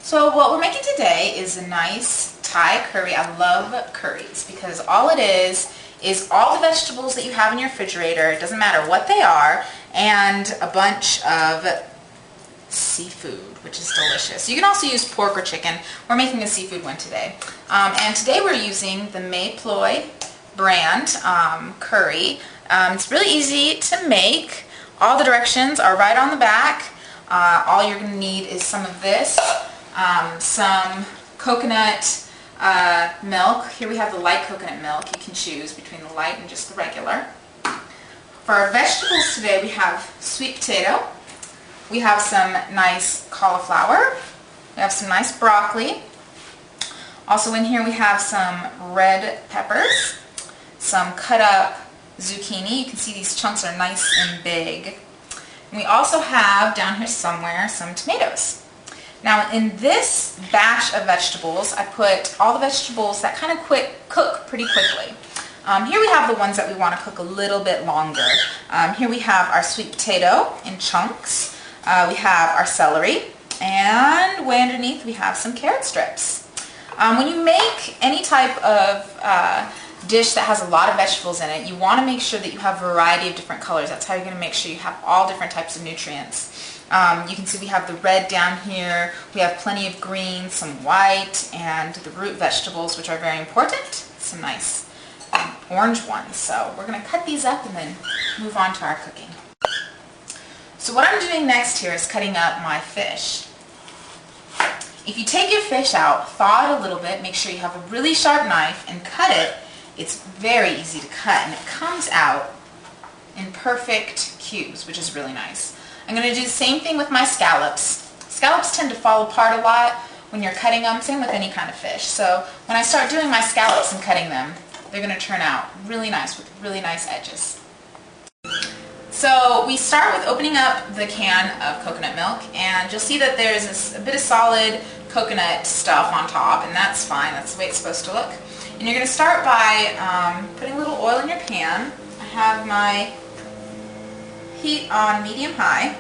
So what we're making today is a nice Thai curry. I love curries because all it is all the vegetables that you have in your refrigerator, it doesn't matter what they are, and a bunch of seafood, which is delicious. You can also use pork or chicken. We're making a seafood one today. And today we're using the Mae Ploy brand curry. It's really easy to make. All the directions are right on the back. All you're going to need is some of this, some coconut milk. Here we have the light coconut milk. You can choose between the light and just the regular. For our vegetables today, we have sweet potato. We have some nice cauliflower. We have some nice broccoli. Also in here we have some red peppers, some cut up zucchini. You can see these chunks are nice and big. And we also have down here somewhere some tomatoes. Now in this batch of vegetables, I put all the vegetables that kind of cook pretty quickly. Here we have the ones that we want to cook a little bit longer. Here we have our sweet potato in chunks. We have our celery, and way underneath we have some carrot strips. When you make any type of dish that has a lot of vegetables in it, you want to make sure that you have a variety of different colors. That's how you're going to make sure you have all different types of nutrients. You can see we have the red down here, we have plenty of green, some white, and the root vegetables, which are very important. Some nice orange ones. So we're going to cut these up and then move on to our cooking. So what I'm doing next here is cutting up my fish. If you take your fish out, thaw it a little bit, make sure you have a really sharp knife and cut it. It's very easy to cut and it comes out in perfect cubes, which is really nice. I'm going to do the same thing with my scallops. Scallops tend to fall apart a lot when you're cutting them, same with any kind of fish. So when I start doing my scallops and cutting them, they're going to turn out really nice with really nice edges. So we start with opening up the can of coconut milk, and you'll see that there's a bit of solid coconut stuff on top, and that's fine. That's the way it's supposed to look. And you're going to start by putting a little oil in your pan. I have my heat on medium-high.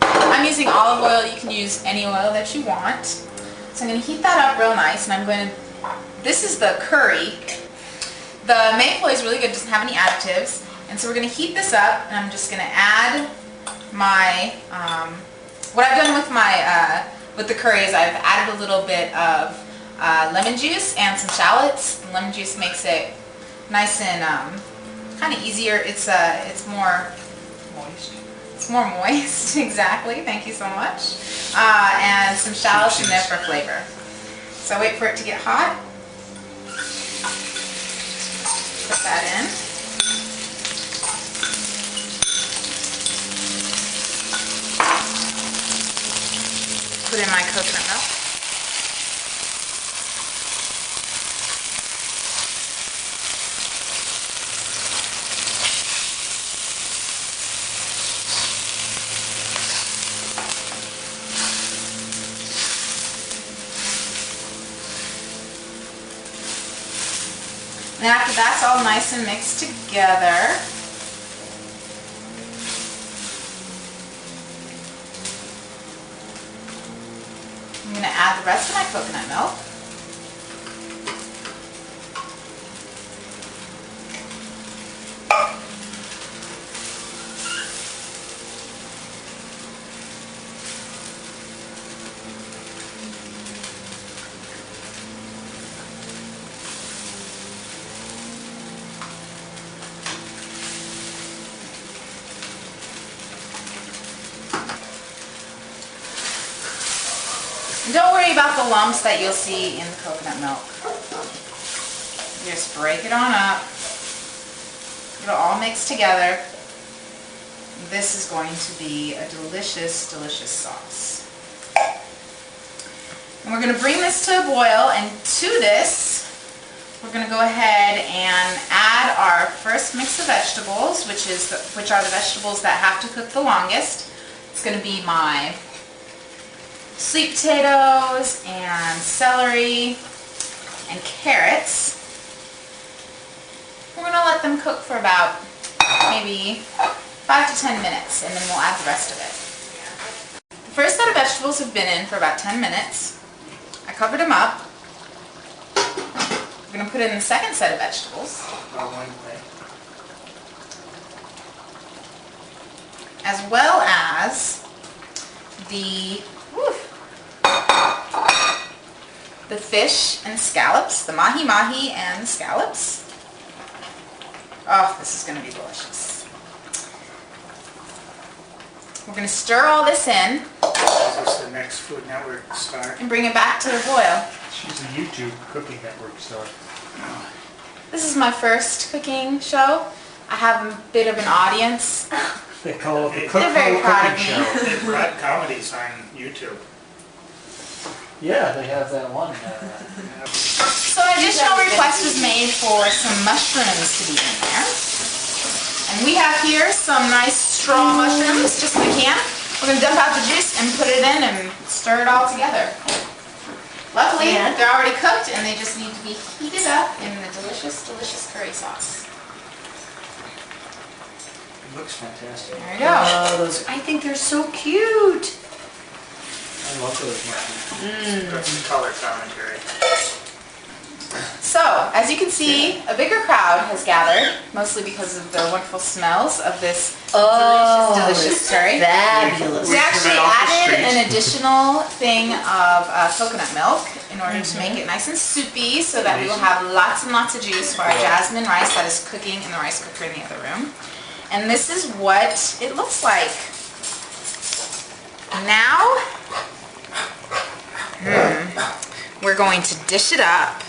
I'm using olive oil. You can use any oil that you want. So I'm going to heat that up real nice, and I'm going to, this is the curry. The Mae Ploy is really good, it doesn't have any additives. And so we're going to heat this up, and I'm just going to add my, what I've done with my, with the curry is I've added a little bit of lemon juice and some shallots. And lemon juice makes it nice and kind of easier. It's more moist. It's more moist, exactly. Thank you so much. And some shallots in there for flavor. So wait for it to get hot. Put that in. Put in my coconut milk. And after that's all nice and mixed together, I'm going to add the rest of my coconut milk. And don't worry about the lumps that you'll see in the coconut milk. Just break it on up. It'll all mix together. This is going to be a delicious, delicious sauce. And we're going to bring this to a boil, and to this, we're going to go ahead and add our first mix of vegetables, which are the vegetables that have to cook the longest. It's going to be my sweet potatoes and celery and carrots. We're going to let them cook for about maybe 5 to 10 minutes, and then we'll add the rest of it. The first set of vegetables have been in for about 10 minutes. I covered them up. We're going to put in the second set of vegetables. As well as the fish and scallops, the mahi-mahi and the scallops. Oh, this is going to be delicious. We're going to stir all this in. Is this the next Food Network star? And bring it back to the boil. She's a YouTube cooking network star. This is my first cooking show. I have a bit of an audience. They call it the They're very proud of cooking me. show. They brought comedies on YouTube. Yeah, they have that one. So an additional request was made for some mushrooms to be in there. And we have here some nice straw mushrooms, just in a can. We're going to dump out the juice and put it in and stir it all together. Luckily, they're already cooked and they just need to be heated up in the delicious, delicious curry sauce. It looks fantastic. There you go. I think they're so cute. I love those mushrooms. Got some color commentary. So, as you can see, a bigger crowd has gathered, mostly because of the wonderful smells of this delicious curry. Fabulous. We actually added an additional thing of coconut milk in order to make it nice and soupy so that we will have lots and lots of juice for our jasmine rice that is cooking in the rice cooker in the other room. And this is what it looks like. Now, we're going to dish it up.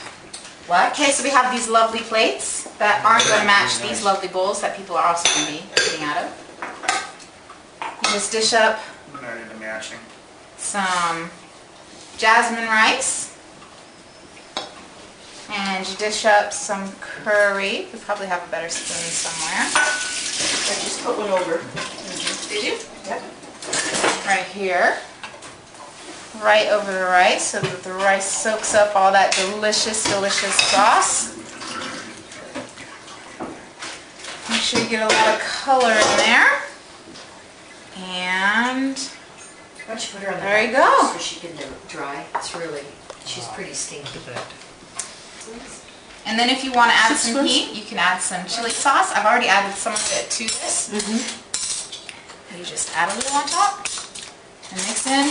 What? Okay, so we have these lovely plates that aren't going to match these lovely bowls that people are also going to be eating out of. You just dish up I'm not into matching. some jasmine rice. And you dish up some curry. We probably have a better spoon somewhere. I just put one over. Did you? Yep. Right here. Right over the rice so that the rice soaks up all that delicious, delicious sauce. Make sure you get a lot of color in there. And Why don't you put her on the there you back go. so she can dry. It's really, she's pretty stinky. And then if you want to add some heat, you can add some chili sauce. I've already added some of it to this. You just add a little on top and mix in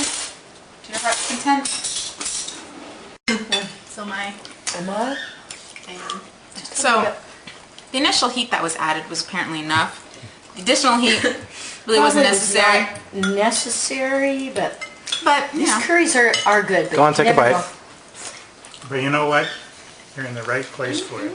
to your heart's content. So the initial heat that was added was apparently enough. The additional heat really wasn't necessary. Necessary, but You these know. curries are good. But Go on, take a never bite. know. But you know what? You're in the right place for it.